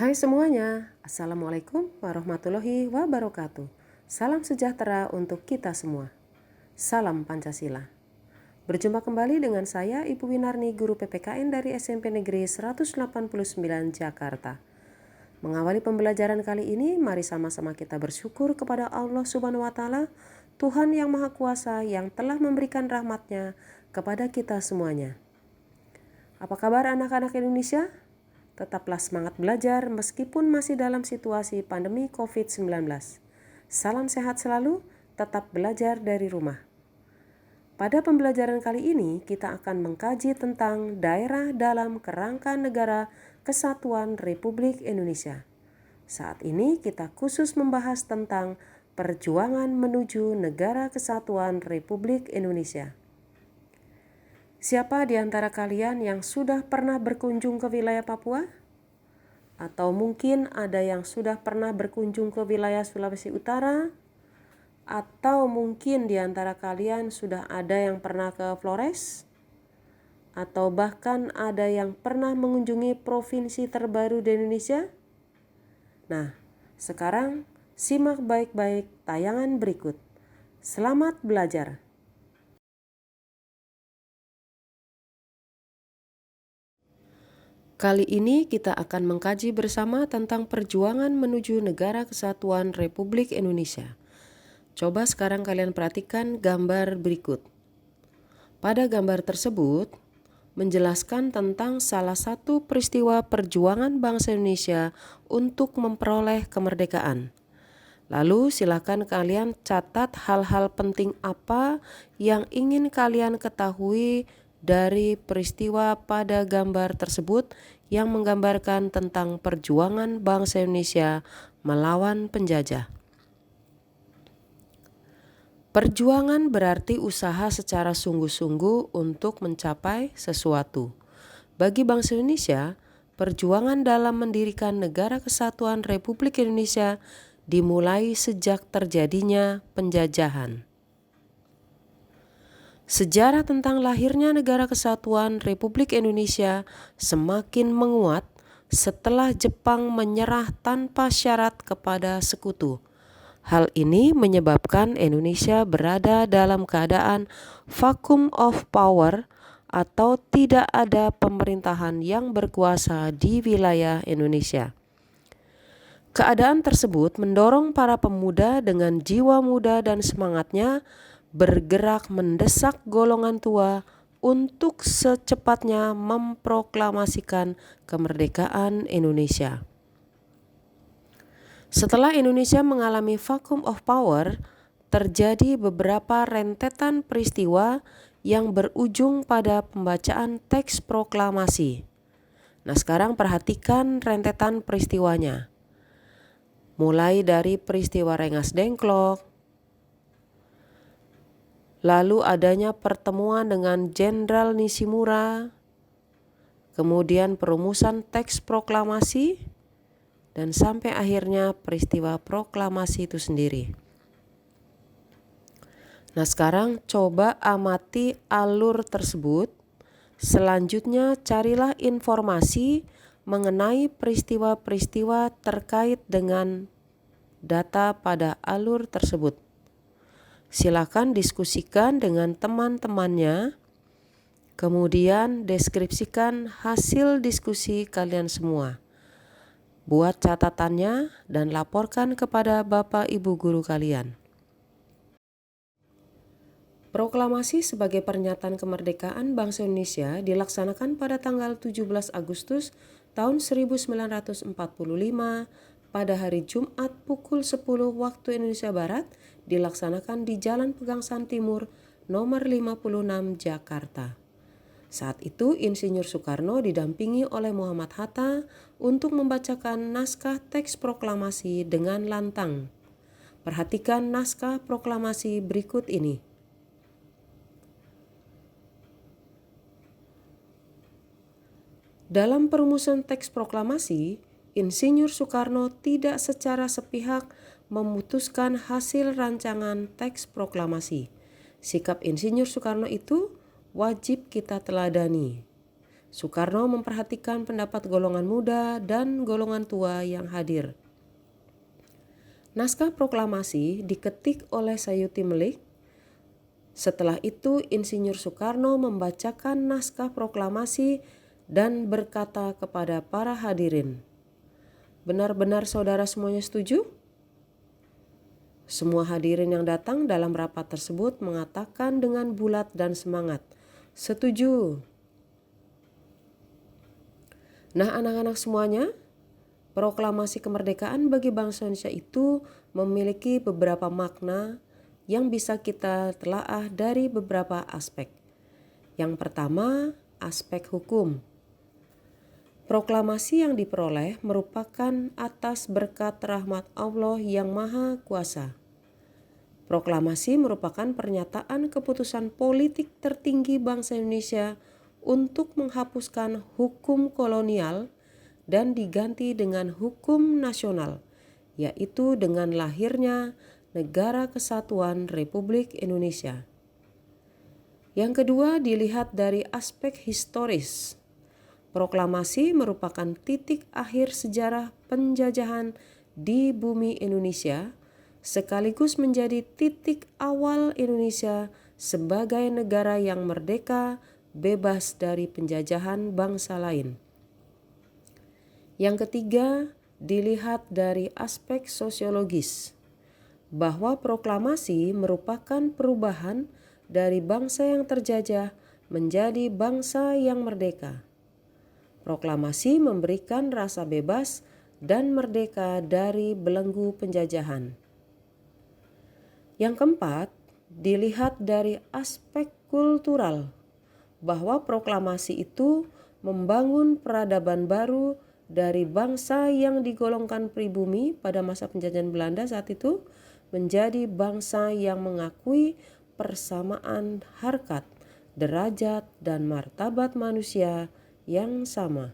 Hai semuanya, Assalamualaikum warahmatullahi wabarakatuh. Salam sejahtera untuk kita semua. Salam Pancasila. Berjumpa kembali dengan saya Ibu Winarni, Guru PPKN dari SMP Negeri 189 Jakarta. Mengawali pembelajaran kali ini, mari sama-sama kita bersyukur kepada Allah Subhanahu wa Ta'ala, Tuhan yang Maha Kuasa yang telah memberikan rahmat-Nya kepada kita semuanya. Apa kabar anak-anak Indonesia? Tetaplah semangat belajar meskipun masih dalam situasi pandemi COVID-19. Salam sehat selalu, tetap belajar dari rumah. Pada pembelajaran kali ini, kita akan mengkaji tentang daerah dalam kerangka negara Kesatuan Republik Indonesia. Saat ini kita khusus membahas tentang perjuangan menuju Negara Kesatuan Republik Indonesia. Siapa di antara kalian yang sudah pernah berkunjung ke wilayah Papua? Atau mungkin ada yang sudah pernah berkunjung ke wilayah Sulawesi Utara? Atau mungkin di antara kalian sudah ada yang pernah ke Flores? Atau bahkan ada yang pernah mengunjungi provinsi terbaru di Indonesia? Nah, sekarang simak baik-baik tayangan berikut. Selamat belajar! Kali ini kita akan mengkaji bersama tentang perjuangan menuju Negara Kesatuan Republik Indonesia. Coba sekarang kalian perhatikan gambar berikut. Pada gambar tersebut menjelaskan tentang salah satu peristiwa perjuangan bangsa Indonesia untuk memperoleh kemerdekaan. Lalu silakan kalian catat hal-hal penting apa yang ingin kalian ketahui dari peristiwa pada gambar tersebut yang menggambarkan tentang perjuangan bangsa Indonesia melawan penjajah. Perjuangan berarti usaha secara sungguh-sungguh untuk mencapai sesuatu. Bagi bangsa Indonesia, perjuangan dalam mendirikan Negara Kesatuan Republik Indonesia dimulai sejak terjadinya penjajahan. Sejarah tentang lahirnya Negara Kesatuan Republik Indonesia semakin menguat setelah Jepang menyerah tanpa syarat kepada sekutu. Hal ini menyebabkan Indonesia berada dalam keadaan vacuum of power atau tidak ada pemerintahan yang berkuasa di wilayah Indonesia. Keadaan tersebut mendorong para pemuda dengan jiwa muda dan semangatnya bergerak mendesak golongan tua untuk secepatnya memproklamasikan kemerdekaan Indonesia. Setelah Indonesia mengalami vacuum of power, terjadi beberapa rentetan peristiwa yang berujung pada pembacaan teks proklamasi. Nah, sekarang perhatikan rentetan peristiwanya. Mulai dari peristiwa Rengas Dengklok, lalu adanya pertemuan dengan Jenderal Nishimura, kemudian perumusan teks proklamasi, dan sampai akhirnya peristiwa proklamasi itu sendiri. Nah, sekarang coba amati alur tersebut. Selanjutnya carilah informasi mengenai peristiwa-peristiwa terkait dengan data pada alur tersebut. Silakan diskusikan dengan teman-temannya, kemudian deskripsikan hasil diskusi kalian semua. Buat catatannya dan laporkan kepada Bapak Ibu guru kalian. Proklamasi sebagai pernyataan kemerdekaan bangsa Indonesia dilaksanakan pada tanggal 17 Agustus tahun 1945 pada hari Jumat pukul 10 waktu Indonesia Barat, dilaksanakan di Jalan Pegangsaan Timur nomor 56 Jakarta. Saat itu Insinyur Soekarno didampingi oleh Muhammad Hatta untuk membacakan naskah teks proklamasi dengan lantang. Perhatikan naskah proklamasi berikut ini. Dalam perumusan teks proklamasi, Insinyur Soekarno tidak secara sepihak memutuskan hasil rancangan teks proklamasi. Sikap Insinyur Soekarno itu wajib kita teladani. Soekarno memperhatikan pendapat golongan muda dan golongan tua yang hadir. Naskah proklamasi diketik oleh Sayuti Melik. Setelah itu Insinyur Soekarno membacakan naskah proklamasi dan berkata kepada para hadirin, "Benar-benar saudara semuanya setuju?" Semua hadirin yang datang dalam rapat tersebut mengatakan dengan bulat dan semangat, "Setuju." Nah, anak-anak semuanya, proklamasi kemerdekaan bagi bangsa Indonesia itu memiliki beberapa makna yang bisa kita telaah dari beberapa aspek. Yang pertama, aspek hukum. Proklamasi yang diperoleh merupakan atas berkat rahmat Allah yang Maha Kuasa. Proklamasi merupakan pernyataan keputusan politik tertinggi bangsa Indonesia untuk menghapuskan hukum kolonial dan diganti dengan hukum nasional, yaitu dengan lahirnya Negara Kesatuan Republik Indonesia. Yang kedua, dilihat dari aspek historis. Proklamasi merupakan titik akhir sejarah penjajahan di bumi Indonesia, sekaligus menjadi titik awal Indonesia sebagai negara yang merdeka, bebas dari penjajahan bangsa lain. Yang ketiga, dilihat dari aspek sosiologis, bahwa proklamasi merupakan perubahan dari bangsa yang terjajah menjadi bangsa yang merdeka. Proklamasi memberikan rasa bebas dan merdeka dari belenggu penjajahan. Yang keempat, dilihat dari aspek kultural, bahwa proklamasi itu membangun peradaban baru dari bangsa yang digolongkan pribumi pada masa penjajahan Belanda saat itu menjadi bangsa yang mengakui persamaan harkat, derajat, dan martabat manusia yang sama.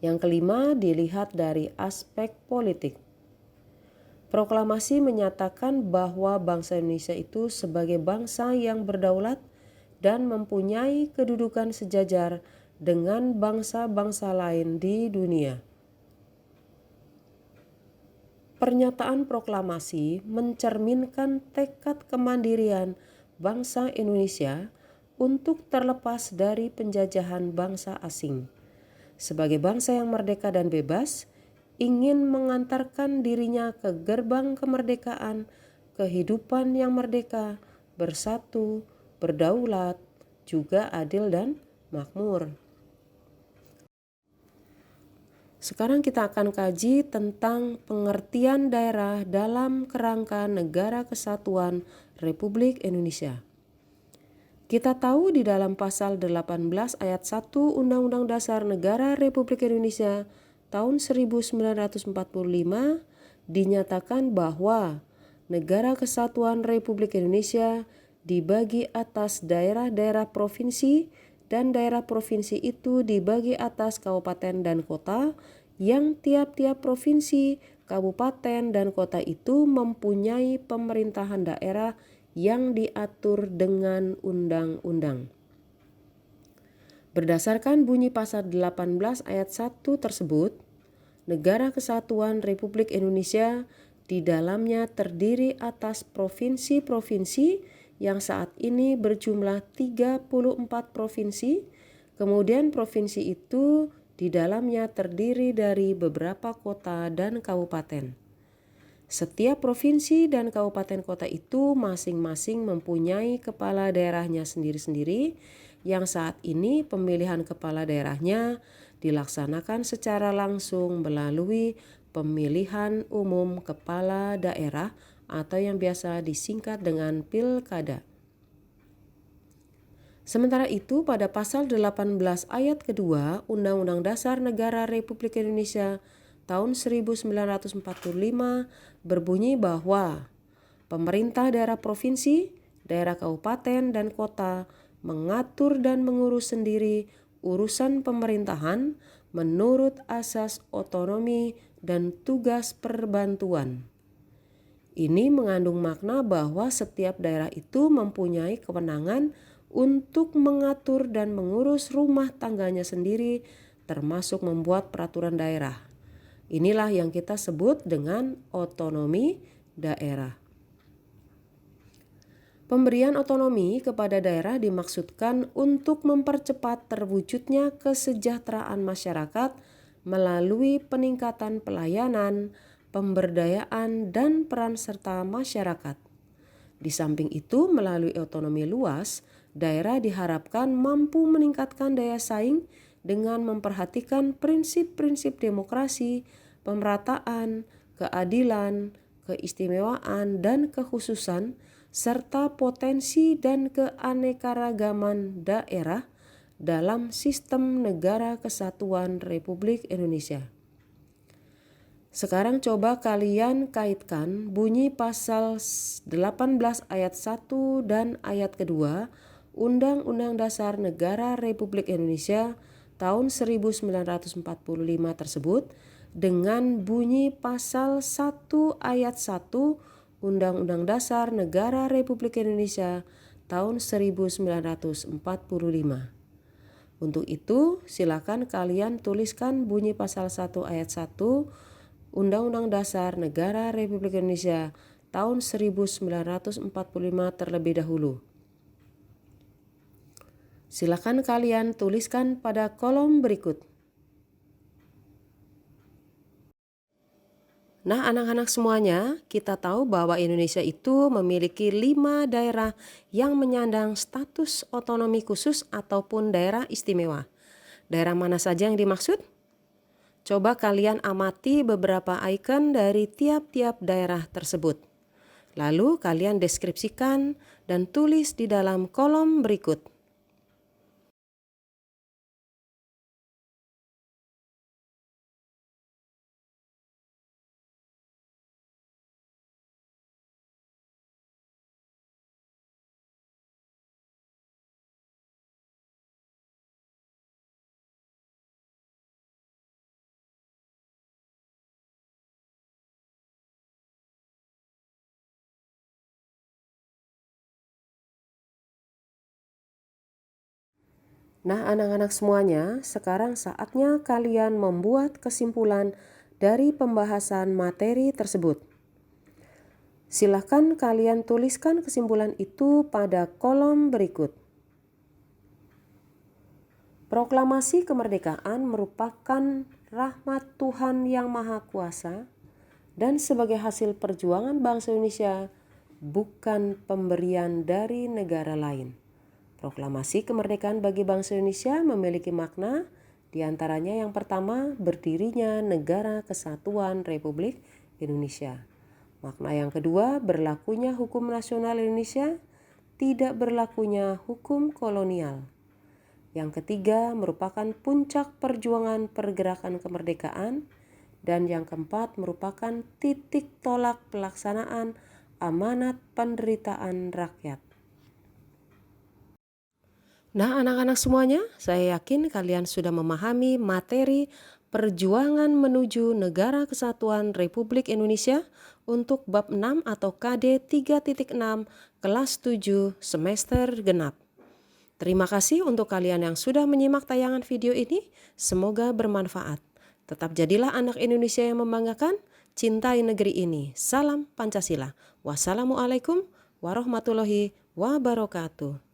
Yang kelima, dilihat dari aspek politik. Proklamasi menyatakan bahwa bangsa Indonesia itu sebagai bangsa yang berdaulat dan mempunyai kedudukan sejajar dengan bangsa-bangsa lain di dunia. Pernyataan proklamasi mencerminkan tekad kemandirian bangsa Indonesia untuk terlepas dari penjajahan bangsa asing. Sebagai bangsa yang merdeka dan bebas, ingin mengantarkan dirinya ke gerbang kemerdekaan, kehidupan yang merdeka, bersatu, berdaulat, juga adil dan makmur. Sekarang kita akan kaji tentang pengertian daerah dalam kerangka Negara Kesatuan Republik Indonesia. Kita tahu di dalam pasal 18 ayat 1 Undang-Undang Dasar Negara Republik Indonesia tahun 1945 dinyatakan bahwa Negara Kesatuan Republik Indonesia dibagi atas daerah-daerah provinsi dan daerah provinsi itu dibagi atas kabupaten dan kota yang tiap-tiap provinsi, kabupaten, dan kota itu mempunyai pemerintahan daerah yang diatur dengan undang-undang. Berdasarkan bunyi pasal 18 ayat 1 tersebut, Negara Kesatuan Republik Indonesia di dalamnya terdiri atas provinsi-provinsi yang saat ini berjumlah 34 provinsi, kemudian provinsi itu di dalamnya terdiri dari beberapa kota dan kabupaten. Setiap provinsi dan kabupaten kota itu masing-masing mempunyai kepala daerahnya sendiri-sendiri yang saat ini pemilihan kepala daerahnya dilaksanakan secara langsung melalui pemilihan umum kepala daerah atau yang biasa disingkat dengan pilkada. Sementara itu pada pasal 18 ayat kedua Undang-Undang Dasar Negara Republik Indonesia tahun 1945 berbunyi bahwa pemerintah daerah provinsi, daerah kabupaten, dan kota mengatur dan mengurus sendiri urusan pemerintahan menurut asas otonomi dan tugas perbantuan. Ini mengandung makna bahwa setiap daerah itu mempunyai kewenangan untuk mengatur dan mengurus rumah tangganya sendiri, termasuk membuat peraturan daerah. Inilah yang kita sebut dengan otonomi daerah. Pemberian otonomi kepada daerah dimaksudkan untuk mempercepat terwujudnya kesejahteraan masyarakat melalui peningkatan pelayanan, pemberdayaan, dan peran serta masyarakat. Di samping itu, melalui otonomi luas, daerah diharapkan mampu meningkatkan daya saing dengan memperhatikan prinsip-prinsip demokrasi, pemerataan, keadilan, keistimewaan, dan kekhususan, serta potensi dan keanekaragaman daerah dalam sistem negara kesatuan Republik Indonesia. Sekarang coba kalian kaitkan bunyi pasal 18 ayat 1 dan ayat kedua Undang-Undang Dasar Negara Republik Indonesia tahun 1945 tersebut dengan bunyi pasal 1 ayat 1 Undang-Undang Dasar Negara Republik Indonesia tahun 1945. Untuk itu, silakan kalian tuliskan bunyi pasal 1 ayat 1 Undang-Undang Dasar Negara Republik Indonesia tahun 1945 terlebih dahulu. Silakan kalian tuliskan pada kolom berikut. Nah, anak-anak semuanya, kita tahu bahwa Indonesia itu memiliki 5 daerah yang menyandang status otonomi khusus ataupun daerah istimewa. Daerah mana saja yang dimaksud? Coba kalian amati beberapa ikon dari tiap-tiap daerah tersebut. Lalu kalian deskripsikan dan tulis di dalam kolom berikut. Nah, anak-anak semuanya, sekarang saatnya kalian membuat kesimpulan dari pembahasan materi tersebut. Silakan kalian tuliskan kesimpulan itu pada kolom berikut. Proklamasi kemerdekaan merupakan rahmat Tuhan Yang Maha Kuasa dan sebagai hasil perjuangan bangsa Indonesia, bukan pemberian dari negara lain. Proklamasi kemerdekaan bagi bangsa Indonesia memiliki makna, diantaranya yang pertama, berdirinya Negara Kesatuan Republik Indonesia. Makna yang kedua, berlakunya hukum nasional Indonesia, tidak berlakunya hukum kolonial. Yang ketiga, merupakan puncak perjuangan pergerakan kemerdekaan. Dan yang keempat, merupakan titik tolak pelaksanaan amanat penderitaan rakyat. Nah, anak-anak semuanya, saya yakin kalian sudah memahami materi perjuangan menuju Negara Kesatuan Republik Indonesia untuk bab 6 atau KD 3.6 kelas 7 semester genap. Terima kasih untuk kalian yang sudah menyimak tayangan video ini. Semoga bermanfaat. Tetap jadilah anak Indonesia yang membanggakan, cintai negeri ini. Salam Pancasila. Wassalamualaikum warahmatullahi wabarakatuh.